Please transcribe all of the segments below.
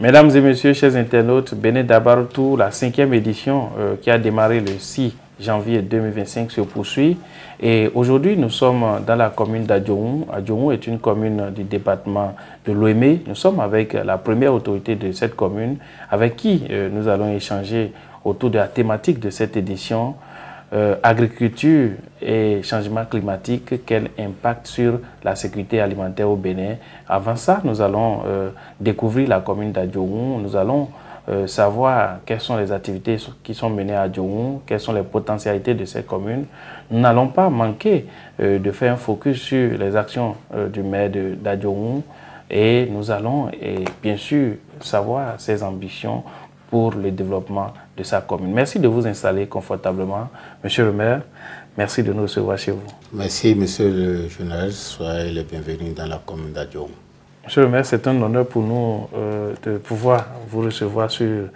Mesdames et messieurs, chers internautes, Bénin Dabartou, la 5e édition qui a démarré le 6 janvier 2025 se poursuit. Et aujourd'hui, nous sommes dans la commune d'Adjoum. Adjoum est une commune du département de l'Ouémé. Nous sommes avec la première autorité de cette commune, avec qui nous allons échanger autour de la thématique de cette édition. Agriculture et changement climatique, quel impact sur la sécurité alimentaire au Bénin. Avant ça, nous allons découvrir la commune d'Adjoum. Nous allons savoir quelles sont les activités qui sont menées à Adjoum, quelles sont les potentialités de cette commune. Nous n'allons pas manquer de faire un focus sur les actions du maire d'Adjoum et nous allons bien sûr savoir ses ambitions pour le développement de sa commune. Merci de vous installer confortablement. Monsieur le maire, merci de nous recevoir chez vous. Merci, monsieur le journaliste. Soyez les bienvenus dans la commune d'Adjoum. Monsieur le maire, c'est un honneur pour nous de pouvoir vous recevoir sur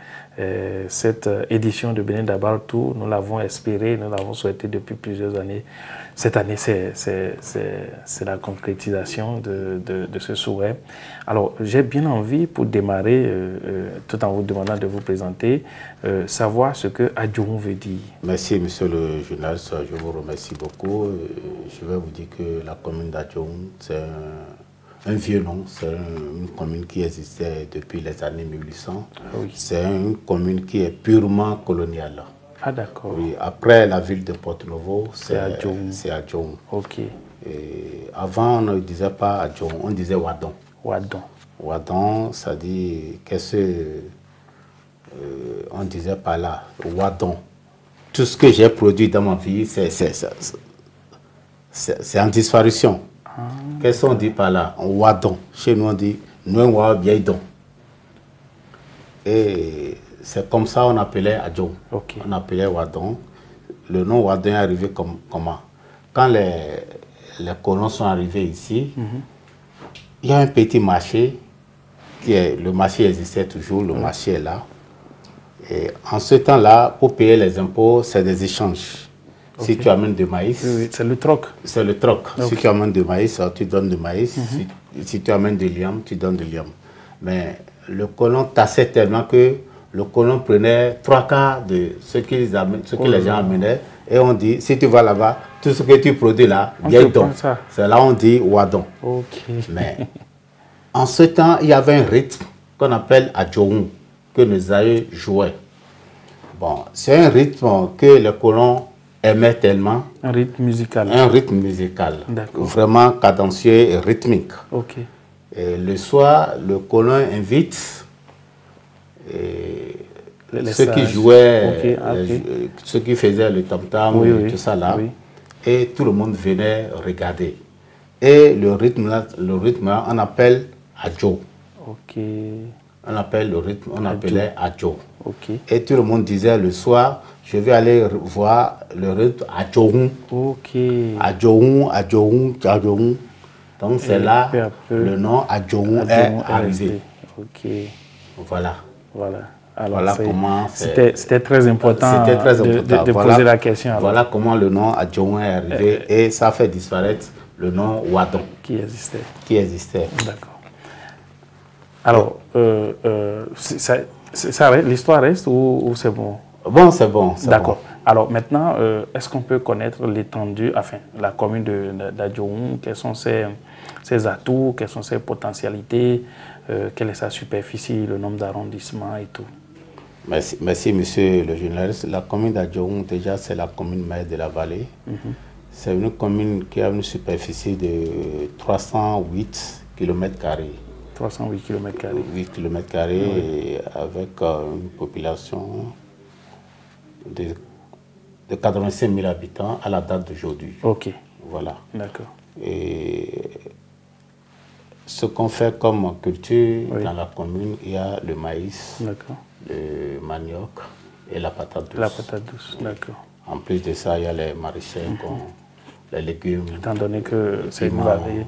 cette édition de Bénin Dabartou. Nous l'avons espéré, nous l'avons souhaité depuis plusieurs années. Cette année, c'est la concrétisation de ce souhait. Alors, j'ai bien envie, pour démarrer, tout en vous demandant de vous présenter, savoir ce que Adjoum veut dire. Merci, monsieur le journaliste. Je vous remercie beaucoup. Je vais vous dire que la commune d'Adjoum, c'est un vieux nom. C'est une commune qui existait depuis les années 1800. Oui. C'est une commune qui est purement coloniale. Ah, d'accord. Oui, après la ville de Porto-Novo, c'est Adjoum. C'est Adjoum. Ok. Et avant, on ne disait pas Adjoum, on disait Wadon. Wadon. Wadon, ça dit, qu'est-ce que on disait par là, Wadon. Tout ce que j'ai produit dans ma vie, c'est en disparition. Ah. Qu'est-ce qu'on dit par là? Wadon. Chez nous, on dit Nouenwa Biaïdon. Et c'est comme ça qu'on appelait Adjoum. Okay. On appelait Wadon. Le nom Wadon est arrivé comment? Quand les colons sont arrivés ici, il y a un petit marché, le marché existait toujours, le marché est là. Et en ce temps-là, pour payer les impôts, c'est des échanges. Okay. Si tu amènes du maïs... Oui, c'est le troc. C'est le troc. Okay. Si tu amènes du maïs, tu donnes du maïs. Si tu amènes du liam, tu donnes du liam. Mais le colon tassait tellement que le colon prenait 3/4 de ce que les gens amenaient. Et on dit, si tu vas là-bas, tout ce que tu produis là, bien donc. C'est là on dit Wadon. Okay. Mais en ce temps, il y avait un rythme qu'on appelle Adjoum, que nos aïeux jouaient. Bon, c'est un rythme que les colons aimaient tellement. Un rythme musical. Un rythme musical. Vraiment cadencieux et rythmique. Okay. Et le soir, le colon invite ceux qui jouaient, ceux qui faisaient le tam-tam, tout ça là, et tout le monde venait regarder. Et le rythme là, on appelle Adjo. On appelle le rythme, on appelait Adjo. Et tout le monde disait le soir, je vais aller voir le rythme Adjoum. Adjoum, Adjoum, Adjoum. Donc c'est là le nom Adjoum est arrivé. Voilà. Alors, voilà comment c'était très important, de poser la question. Alors. Voilà comment le nom Adjoum est arrivé et ça fait disparaître le nom Wadon. Qui existait. D'accord. Alors, l'histoire reste ou c'est bon? Bon, c'est bon. D'accord. Bon. Alors maintenant, est-ce qu'on peut connaître l'étendue, enfin, la commune d'Adjoum, quels sont ses atouts, quelles sont ses potentialités, quelle est sa superficie, le nombre d'arrondissements et tout? Merci, monsieur le journaliste. La commune d'Adjoum, déjà, c'est la commune mère de la vallée. C'est une commune qui a une superficie de 308 km². 308 km². 8 km² avec une population de 85 000 habitants à la date d'aujourd'hui. Ok. Voilà. D'accord. Et ce qu'on fait comme culture dans la commune, il y a le maïs, le manioc et la patate douce. La patate douce, d'accord. En plus de ça, il y a les maraîchers, les légumes. Étant donné que c'est une vallée.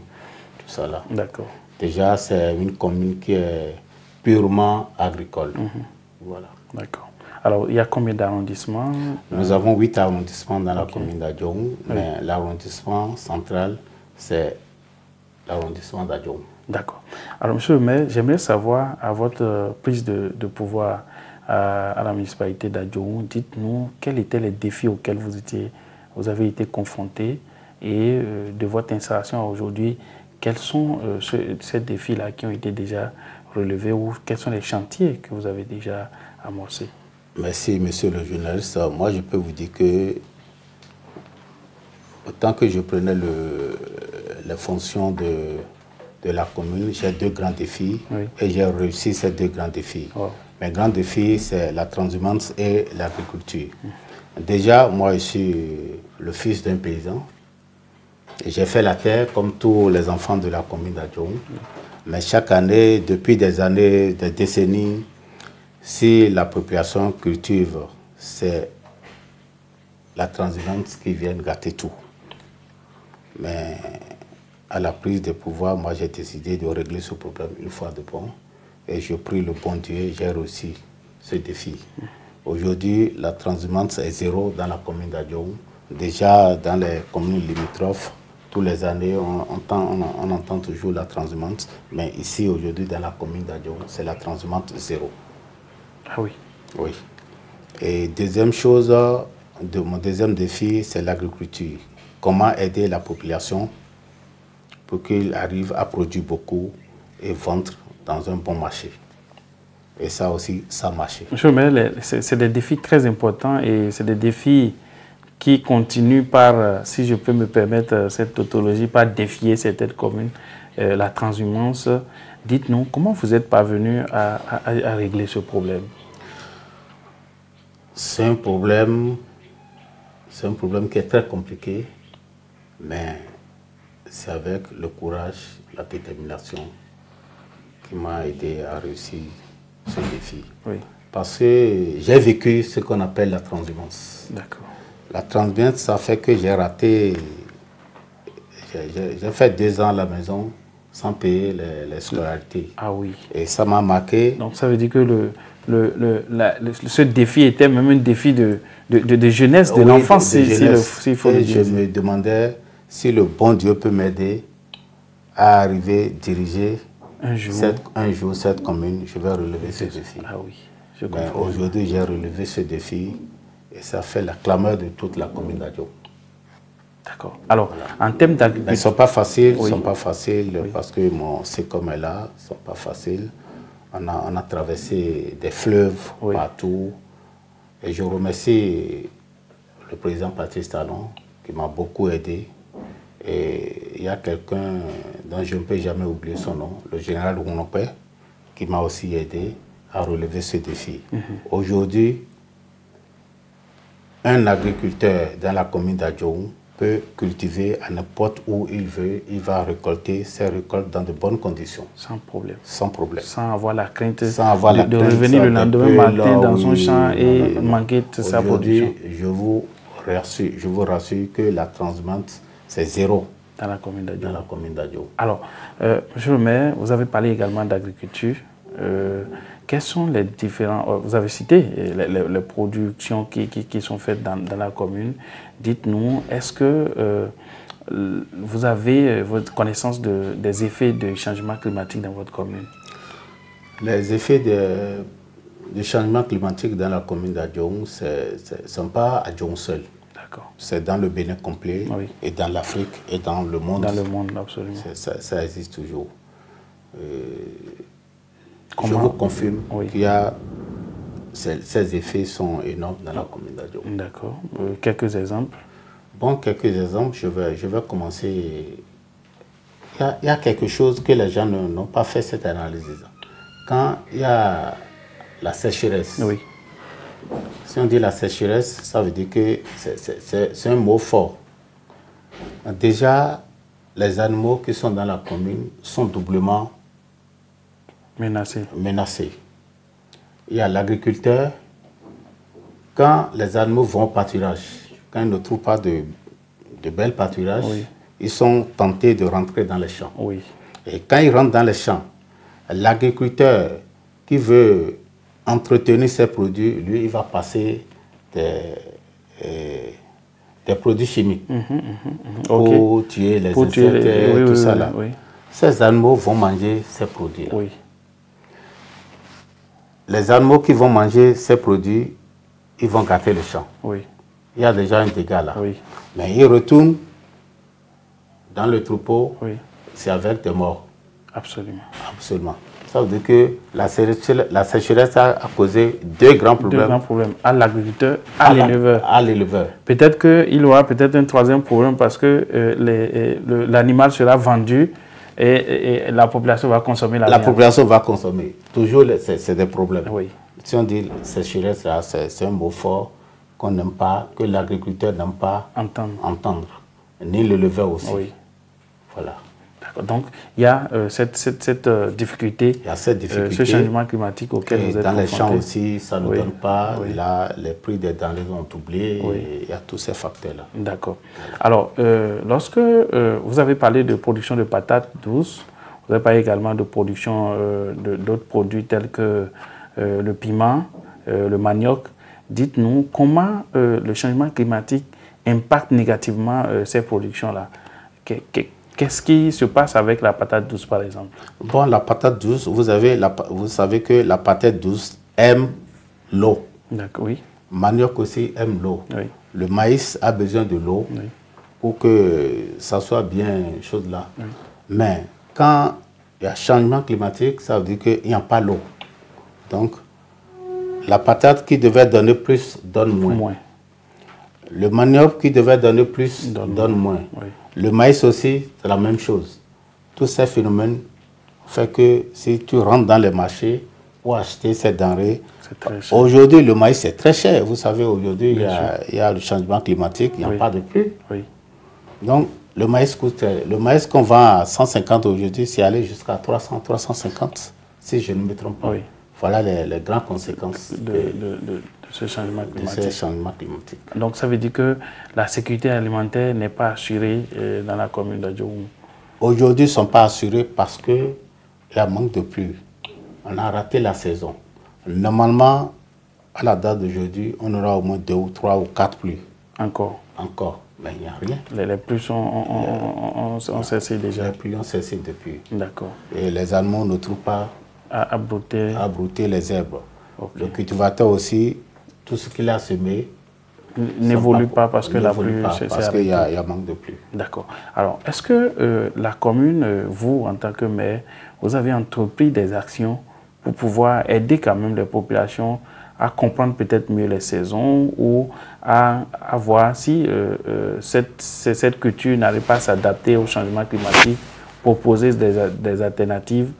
Tout ça là. D'accord. Déjà, c'est une commune qui est purement agricole. Voilà. D'accord. Alors, il y a combien d'arrondissements? Nous avons 8 arrondissements dans la commune d'Adjoum, mais l'arrondissement central, c'est l'arrondissement d'Adjoum. D'accord. Alors, monsieur le maire, j'aimerais savoir, à votre prise de pouvoir à la municipalité d'Adjohun, dites-nous quels étaient les défis auxquels vous avez été confrontés et de votre installation aujourd'hui, quels sont ces défis-là qui ont été déjà relevés ou quels sont les chantiers que vous avez déjà amorcés? Merci, monsieur le journaliste. Moi, je peux vous dire que autant que je prenais les fonctions de la commune, j'ai 2 grands défis et j'ai réussi ces 2 grands défis. Oh. Mes grands défis, c'est la transhumance et l'agriculture. Déjà, moi, je suis le fils d'un paysan. J'ai fait la terre comme tous les enfants de la commune d'Adjohun. Mais chaque année, depuis des années, des décennies, si la population cultive, c'est la transhumance qui vient gâter tout. Mais à la prise de pouvoir, moi j'ai décidé de régler ce problème une fois de bon. Et je prie le bon Dieu, j'ai réussi ce défi. Aujourd'hui, la transhumance est 0 dans la commune d'Adjohun. Déjà dans les communes limitrophes, tous les années, on entend toujours la transhumance. Mais ici, aujourd'hui, dans la commune d'Adjohun, c'est la transhumance 0. Ah oui. Oui. Et deuxième chose, mon deuxième défi, c'est l'agriculture. Comment aider la population pour qu'il arrive à produire beaucoup et vendre dans un bon marché. Et ça aussi, ça marche. Monsieur le maire, c'est des défis très importants et c'est des défis qui continuent par, si je peux me permettre cette tautologie, par défier certaines communes, la transhumance. Dites-nous, comment vous êtes parvenu à régler ce problème? C'est un problème qui est très compliqué, mais c'est avec le courage, la détermination qui m'a aidé à réussir ce défi. Oui. Parce que j'ai vécu ce qu'on appelle la transhumance. D'accord. La transhumance, ça fait que j'ai raté, j'ai fait 2 ans à la maison sans payer les scolarités. Ah oui. Et ça m'a marqué. Donc ça veut dire que ce défi était même un défi de jeunesse, de l'enfance, s'il faut le dire. Je me demandais si le bon Dieu peut m'aider à arriver à diriger un jour cette commune. Je vais relever ce défi. Ah oui, je comprends. Aujourd'hui, j'ai relevé ce défi et ça fait la clameur de toute la commune d'Adjohun. D'accord. Alors, voilà. En termes d'agriculture... Ils ne sont pas faciles, parce que mon SECOM est là, ils ne sont pas faciles. On a traversé des fleuves partout. Et je remercie le président Patrice Talon qui m'a beaucoup aidé. Et il y a quelqu'un dont je ne peux jamais oublier son nom, le général Rounopé, qui m'a aussi aidé à relever ce défi. Aujourd'hui, un agriculteur dans la commune d'Adjohun peut cultiver à n'importe où il veut, il va récolter ses récoltes dans de bonnes conditions. Sans problème. Sans problème. Sans avoir la crainte de revenir le lendemain matin dans son champ et manquer de sa production. Je vous rassure que la transhumance, c'est 0 dans la commune d'Adjohun. Alors, monsieur le maire, vous avez parlé également d'agriculture. Quels sont les différents... vous avez cité les productions qui sont faites dans la commune. Dites-nous, est-ce que vous avez votre connaissance des effets du changement climatique dans votre commune? Les effets du changement climatique dans la commune d'Adjohun, ce ne sont pas Adjohun seul. D'accord. C'est dans le Bénin complet, et dans l'Afrique, et dans le monde. Dans le monde, absolument. Ça existe toujours. Je vous confirme qu'il y a... Ces effets sont énormes dans la commune d'Adjohun. D'accord. Quelques exemples? Bon, quelques exemples. Je vais commencer. Il y a quelque chose que les gens n'ont pas fait cette analyse. Quand il y a la sécheresse, si on dit la sécheresse, ça veut dire que c'est un mot fort. Déjà, les animaux qui sont dans la commune sont doublement menacés. Il y a l'agriculteur. Quand les animaux vont au pâturage, quand ils ne trouvent pas de bel pâturage, ils sont tentés de rentrer dans les champs. Et quand ils rentrent dans les champs, l'agriculteur qui veut entretenir ses produits, lui, il va passer des produits chimiques pour tuer les insectes, tout ça là. ces animaux vont manger ces produits-là. Oui. Les animaux qui vont manger ces produits, ils vont gâter le champ. Oui. Il y a déjà un dégât là. Oui. Mais ils retournent dans le troupeau, oui. c'est avec des morts. Absolument. Absolument. Ça veut dire que la sécheresse a causé deux grands problèmes. Deux grands problèmes à l'agriculteur, à l'éleveur. À l'éleveur. Peut-être qu'il y aura peut-être un troisième problème parce que l'animal sera vendu et la population va consommer la viande. La population va consommer. Toujours, c'est des problèmes. Oui. Si on dit sécheresse, c'est un mot fort qu'on n'aime pas, que l'agriculteur n'aime pas entendre. Ni l'éleveur aussi. Oui. Voilà. Donc, il y a cette difficulté, ce changement climatique auquel vous êtes dans confrontés. les champs aussi, ça ne donne pas. Oui. Là, les prix des denrées ont doublé. Oui. Et il y a tous ces facteurs-là. D'accord. Alors, lorsque vous avez parlé de production de patates douces, vous avez parlé également de production d'autres produits tels que le piment, le manioc. Dites-nous comment le changement climatique impacte négativement ces productions-là. Qu'est-ce qui se passe avec la patate douce, par exemple? Bon, la patate douce, vous savez que la patate douce aime l'eau. D'accord, oui. Manioc aussi aime l'eau. Oui. Le maïs a besoin de l'eau pour que ça soit bien chose là. Oui. Mais quand il y a changement climatique, ça veut dire qu'il n'y a pas l'eau. Donc, la patate qui devait donner plus, donne moins. Le manioc qui devait donner plus, donne moins. Oui. Le maïs aussi, c'est la même chose. Tous ces phénomènes font que si tu rentres dans les marchés pour acheter ces denrées, aujourd'hui le maïs est très cher. Vous savez, aujourd'hui il y a le changement climatique, il n'y a pas de pluie. Oui. Donc le maïs coûte cher. Le maïs qu'on vend à 150 aujourd'hui, c'est allé jusqu'à 300, 350, si je ne me trompe pas. Oui. Voilà les grandes conséquences de ce changement climatique. Donc ça veut dire que la sécurité alimentaire n'est pas assurée dans la commune d'Adjoum. Aujourd'hui, ils ne sont pas assurés parce qu'il y a manque de pluie. On a raté la saison. Normalement, à la date d'aujourd'hui, on aura au moins 2 ou 3 ou 4 pluies. Encore. Mais il n'y a rien. Les pluies ont cessé déjà. Les pluies ont cessé depuis. D'accord. Et les animaux ne trouvent pas à brouter les herbes. Okay. Le cultivateur aussi, tout ce qu'il a semé n'évolue pas parce que la pluie parce qu'il y a manque de pluie. D'accord. Alors, est-ce que la commune, vous, en tant que maire, vous avez entrepris des actions pour pouvoir aider quand même les populations à comprendre peut-être mieux les saisons ou à voir si cette culture n'arrive pas à s'adapter au changement climatique, proposer des alternatives?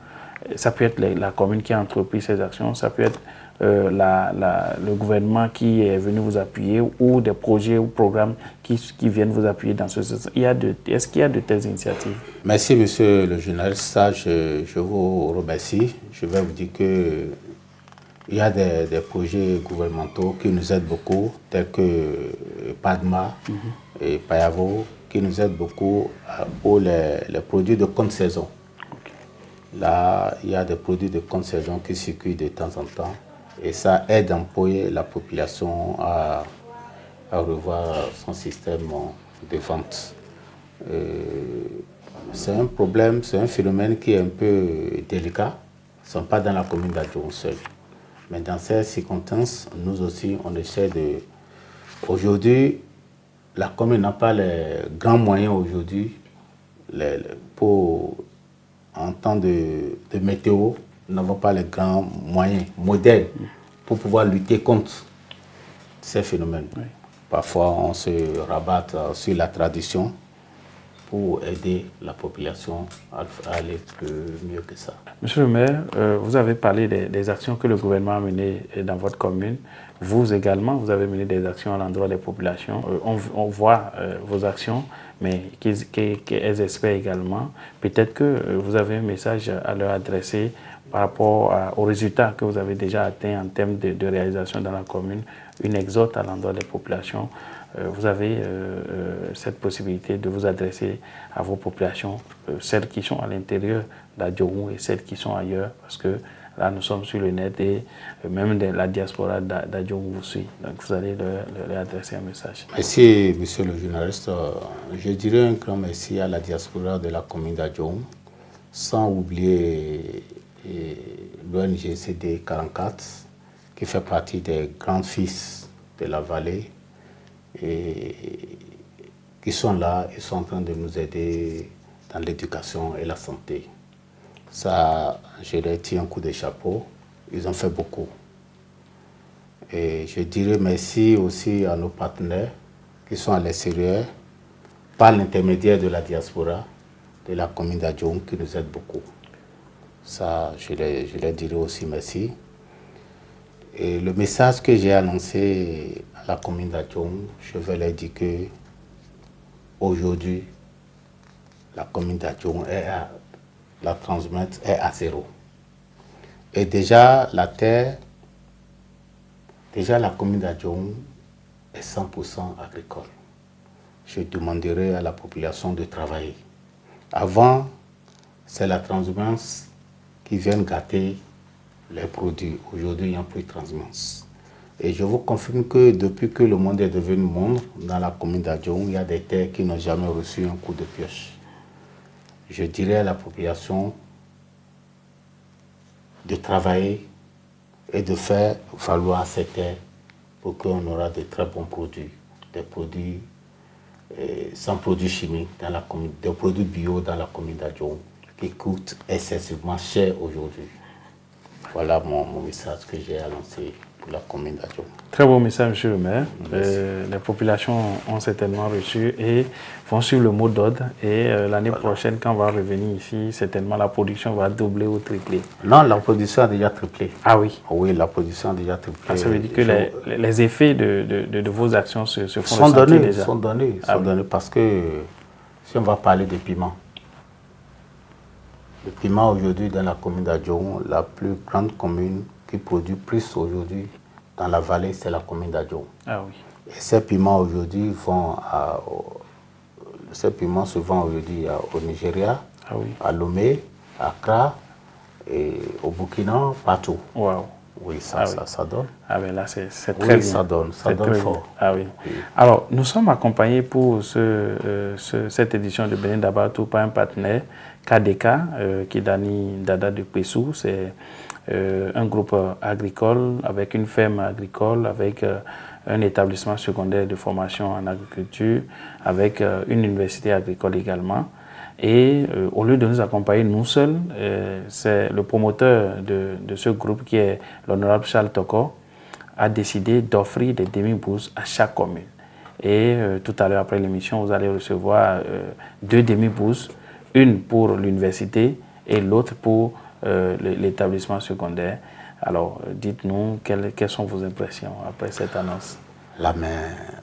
Ça peut être la commune qui a entrepris ces actions, ça peut être le gouvernement qui est venu vous appuyer ou des projets ou programmes qui viennent vous appuyer dans ce sens. Est-ce qu'il y a de telles initiatives? Merci, monsieur le journaliste. Ça, je vous remercie. Je vais vous dire qu'il y a des projets gouvernementaux qui nous aident beaucoup, tels que PADMA et Payavo, qui nous aident beaucoup pour les produits de contre-saison. Là, il y a des produits de contre-saison qui circulent de temps en temps. Et ça aide à employer la population à revoir son système de vente. C'est un problème, c'est un phénomène qui est un peu délicat. Ils ne sont pas dans la commune d'Adjoum seul. Mais dans ces circonstances, nous aussi, on essaie de... Aujourd'hui, la commune n'a pas les grands moyens aujourd'hui pour... En temps de météo, nous n'avons pas les grands moyens modernes pour pouvoir lutter contre ces phénomènes. Oui. Parfois, on se rabat sur la tradition pour aider la population à aller mieux que ça. Monsieur le maire, vous avez parlé des actions que le gouvernement a menées dans votre commune. Vous également, vous avez mené des actions à l'endroit des populations. On voit vos actions, mais qu'elles espèrent également. Peut-être que vous avez un message à leur adresser par rapport aux résultats que vous avez déjà atteints en termes de réalisation dans la commune, une exhorte à l'endroit des populations. Vous avez cette possibilité de vous adresser à vos populations, celles qui sont à l'intérieur d'Adjoum et celles qui sont ailleurs, parce que là, nous sommes sur le net et même la diaspora d'Adjoum vous suit. Donc, vous allez leur adresser un message. Merci, monsieur le journaliste. Je dirais un grand merci à la diaspora de la commune d'Adjoum sans oublier l'ONG CD 44, qui fait partie des grands fils de la vallée, et qui sont là et sont en train de nous aider dans l'éducation et la santé. Ça, je leur tire un coup de chapeau. Ils ont fait beaucoup. Et je dirais merci aussi à nos partenaires qui sont à l'extérieur, par l'intermédiaire de la diaspora, de la commune d'Adjoum, qui nous aide beaucoup. Ça, je leur dirais aussi merci. Et le message que j'ai annoncé à la commune d'Adjoum, je vais leur dire que aujourd'hui, la commune d'Adjoum la transhumance est à 0. Et déjà, la terre, la commune d'Adjoum est 100% agricole. Je demanderai à la population de travailler. Avant, c'est la transhumance qui vient gâter les produits. Aujourd'hui, il n'y a plus de transhumance. Et je vous confirme que depuis que le monde est devenu monde, dans la commune d'Adjoum, il y a des terres qui n'ont jamais reçu un coup de pioche. Je dirais à la population de travailler et de faire valoir ces terres pour qu'on aura de très bons produits, des produits sans produits chimiques dans la commune, des produits bio dans la commune d'Adjoum qui coûtent excessivement cher aujourd'hui. Voilà mon message que j'ai annoncé pour la commune d'Adjoum. Très beau message, monsieur le maire. Les populations ont certainement reçu et vont suivre le mot d'ordre. Et l'année prochaine, quand on va revenir ici, certainement la production va doubler ou tripler. Non, la production a déjà triplé. Ah oui? Oui, la production a déjà triplé. Ah, ça veut dire que les effets de vos actions se font ressentir déjà. Sont donnés parce que si on va parler de piment, le piment aujourd'hui dans la commune d'Adjoum, la plus grande commune qui produit plus aujourd'hui dans la vallée, c'est la commune d'Adjoum. Ah oui. Et ces piments aujourd'hui se vendent aujourd'hui au Nigeria, ah oui. à Lomé, à Accra, et au Burkina, partout. Wow. Oui, ça donne. Ah ben là, c'est très bien. Ça donne fort. Ah oui. Alors, nous sommes accompagnés pour cette édition de Bénin Dabatou par un partenaire, KDK, qui est Dani Dada de Pessou. C'est un groupe agricole avec une ferme agricole, avec un établissement secondaire de formation en agriculture, avec une université agricole également. Et au lieu de nous accompagner nous seuls, c'est le promoteur de ce groupe qui est l'honorable Charles Toko a décidé d'offrir des demi-bourses à chaque commune. Et tout à l'heure après l'émission, vous allez recevoir 2 demi-bourses, une pour l'université et l'autre pour l'établissement secondaire. Alors dites-nous quelles sont vos impressions après cette annonce. Là,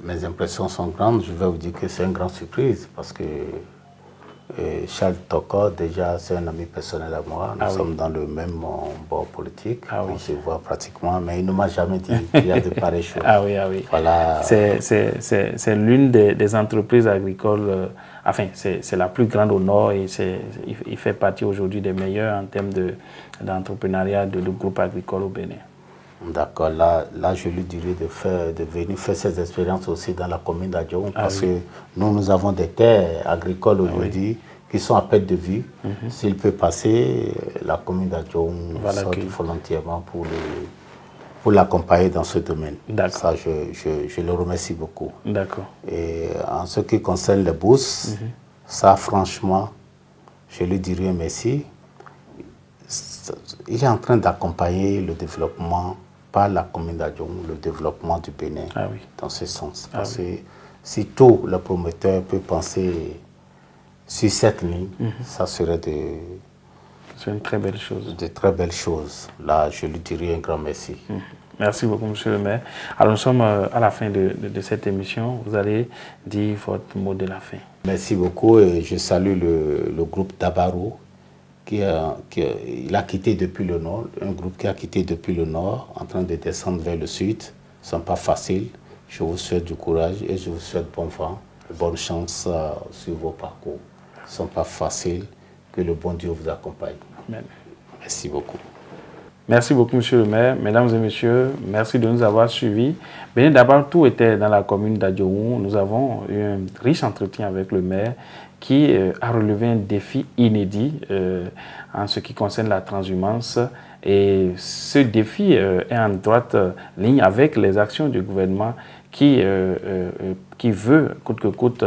mes impressions sont grandes. Je vais vous dire que c'est une grande surprise parce que Charles Toko, déjà, c'est un ami personnel à moi. Nous sommes dans le même bord politique. On se voit pratiquement, mais il ne m'a jamais dit qu'il y a de pareilles choses. Ah oui, ah oui. Voilà. C'est l'une des entreprises agricoles, enfin, c'est la plus grande au Nord et il fait partie aujourd'hui des meilleurs en termes d'entrepreneuriat de groupes agricoles au Bénin. D'accord, là je lui dirais de venir faire ses expériences aussi dans la commune d'Adjoum parce que nous avons des terres agricoles aujourd'hui qui sont à perte de vue. S'il peut passer, la commune d'Adjoum sort volontairement pour l'accompagner dans ce domaine. Ça, je le remercie beaucoup. D'accord. Et en ce qui concerne les bourses, ça franchement, je lui dirais merci. Il est en train d'accompagner le développement par la commune d'Adjoum, le développement du Bénin dans ce sens. Parce que si tout le promoteur peut penser sur cette ligne, ça serait une très belle chose. De très belles choses. Là, je lui dirais un grand merci. Merci beaucoup, monsieur le maire. Alors, nous sommes à la fin de cette émission. Vous allez dire votre mot de la fin. Merci beaucoup et je salue le groupe Dabarou. Il a quitté depuis le nord, un groupe qui a quitté depuis le nord, en train de descendre vers le sud. Ce n'est pas facile. Je vous souhaite du courage et je vous souhaite bon vent, bonne chance sur vos parcours. Ce n'est pas facile. Que le bon Dieu vous accompagne. Amen. Merci beaucoup. Merci beaucoup, monsieur le maire. Mesdames et messieurs, merci de nous avoir suivis. Bénin Dabatou était dans la commune d'Adjoum. Nous avons eu un riche entretien avec le maire qui a relevé un défi inédit en ce qui concerne la transhumance. Et ce défi est en droite ligne avec les actions du gouvernement qui veut, coûte que coûte,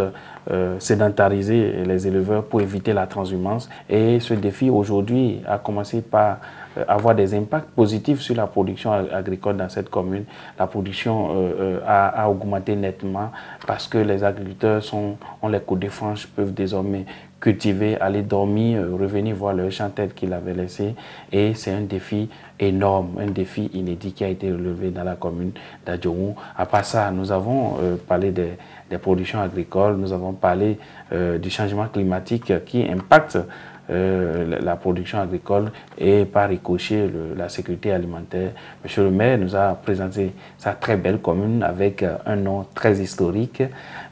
sédentariser les éleveurs pour éviter la transhumance. Et ce défi, aujourd'hui, a commencé par avoir des impacts positifs sur la production agricole dans cette commune. La production a augmenté nettement parce que les agriculteurs ont les coudes de franche, peuvent désormais cultiver, aller dormir, revenir voir leur champ tel qu'ils l'avaient laissé. Et c'est un défi énorme, un défi inédit qui a été relevé dans la commune d'Adjourou. À part ça, nous avons parlé des productions agricoles, nous avons parlé du changement climatique qui impacte la production agricole et par ricochet la sécurité alimentaire. Monsieur le maire nous a présenté sa très belle commune avec un nom très historique.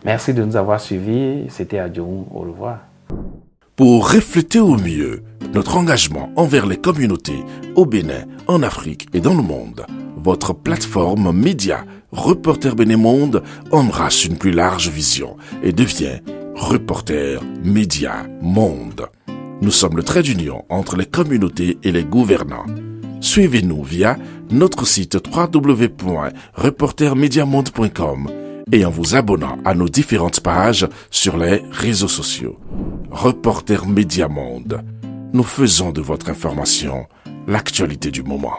Merci de nous avoir suivis. C'était Adjourou. Au revoir. Pour refléter au mieux notre engagement envers les communautés au Bénin, en Afrique et dans le monde, votre plateforme média Reporter Bénin Monde embrasse une plus large vision et devient Reporter Média Monde. Nous sommes le trait d'union entre les communautés et les gouvernants. Suivez-nous via notre site www.reportermediamonde.com et en vous abonnant à nos différentes pages sur les réseaux sociaux. Reporter Média Monde. Nous faisons de votre information l'actualité du moment.